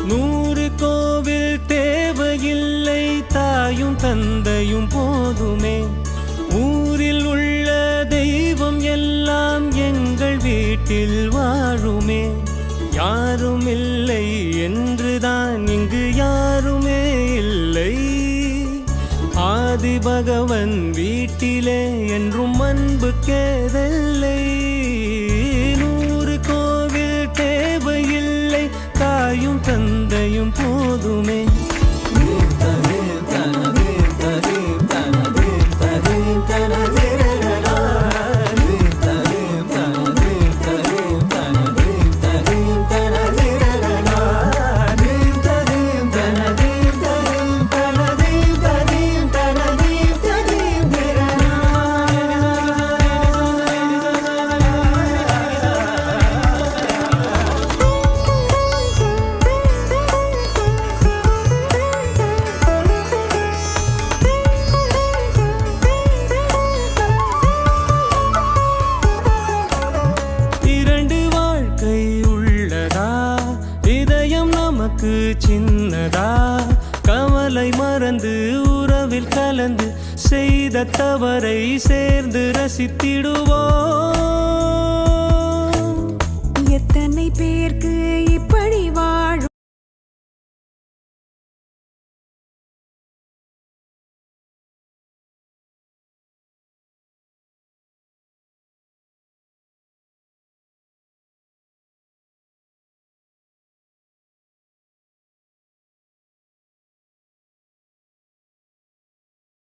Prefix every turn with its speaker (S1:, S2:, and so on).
S1: 100 கோவில் தேவையில்லை, தாயும் தந்தையும் போதுமே. ஊரில் உள்ள தெய்வம் எல்லாம் எங்கள் வீட்டில் வாழுமே. யாரும் இல்லை என்றுதான் இங்கு யாருமே இல்லை. ஆதி பகவன் வீட்டிலே என்றும் அன்பு கேதல்லை. 100 கோவில் தேவையில்லை, தாயும் தந்தையும் போதுமே. சின்னதா கவலை மறந்து உறவில் கலந்து செய்த தவறை சேர்ந்து ரசித்திடுவோம்.